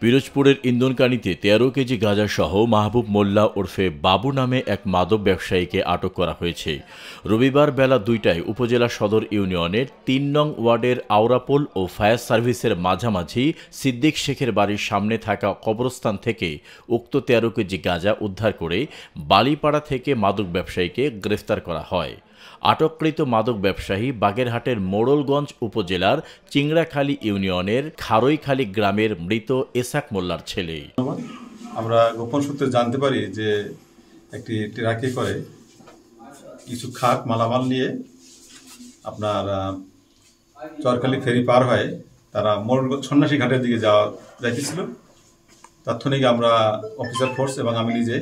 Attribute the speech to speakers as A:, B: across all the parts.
A: পিরোজপুরের ইন্দনকানীতে ১৩ কেজি গাঁজাসহ মাহবুব মোল্লা ওরফে বাবু নামে এক মাদক ব্যবসায়ীকে আটক করা হয়েছে। রবিবার বেলা ২টায় উপজেলা সদর ইউনিয়নের ৩ নং ওয়ার্ডের আওরাপোল ও ফায়ার সার্ভিসের মাঝামাঝি সিদ্দিক শেখের বাড়ির সামনে থাকা কবরস্থান থেকে উক্ত ১৩ কেজি গাঁজা উদ্ধার করে বালিপাড়া থেকে মাদক ব্যবসায়ীকে গ্রেফতার করা হয়। আটককৃত মাদক ব্যবসায়ী বাগেরহাটের মোড়লগঞ্জ উপজেলার চিংড়াখালী ইউনিয়নের খারইখালী গ্রামের মৃত এসাক মোল্লার ছেলে।
B: আমরা গোপন সূত্রে জানতে পারি যে একটি ট্রাকে করে কিছু খাট মালামাল নিয়ে আপনার চরখালী ফেরি পার হয়ে তারা মোড়লগঞ্জ সন্ন্যাসী ঘাটের দিকে যাইতেছিল। তাৎক্ষণিক আমরা অফিসার ফোর্স এবং আমি নিজে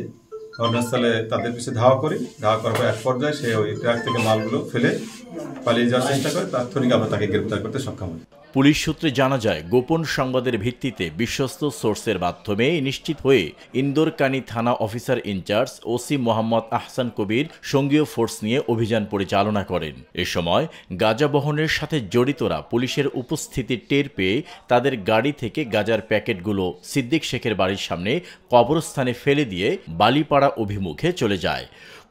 B: ঘটনাস্থলে তাদের পিছিয়ে ধাওয়া করার পর এক পর্যায়ে সে ওই ট্রাক থেকে মালগুলো ফেলে পালিয়ে যাওয়ার চেষ্টা করে। তাৎক্ষণিক আমরা তাকে গ্রেপ্তার করতে সক্ষম হই।
A: পুলিশ সূত্রে জানা যায়, গোপন সংবাদের ভিত্তিতে বিশ্বস্ত সোর্সের মাধ্যমে নিশ্চিত হয়ে ইন্দরকানী থানা officer in charge OC Mohammad Ahsan Kabir সঙ্গীয় ফোর্স নিয়ে অভিযান পরিচালনা করেন। এ সময় গাঁজা বহনের সাথে জড়িতরা পুলিশের উপস্থিতি টের পেয়ে তাদের গাড়ি থেকে গাঁজার প্যাকেটগুলো সিদ্দিক শেখের বাড়ির সামনে কবরস্থানে ফেলে দিয়ে বালিপাড়া অভিমুখে চলে যায়।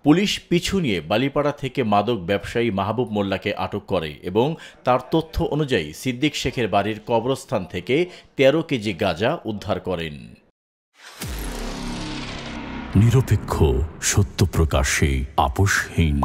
A: পুলিশ পিছু নিয়ে বালিপাড়া থেকে মাদক ব্যবসায়ী মাহবুব মোল্লাকে আটক করে এবং তার তথ্য অনুযায়ী সিদ্দিক শেখের বাড়ির কবরস্থান থেকে ১৩ কেজি গাঁজা উদ্ধার করেন।
C: নিরপেক্ষ, সত্য প্রকাশে আপোষহীন।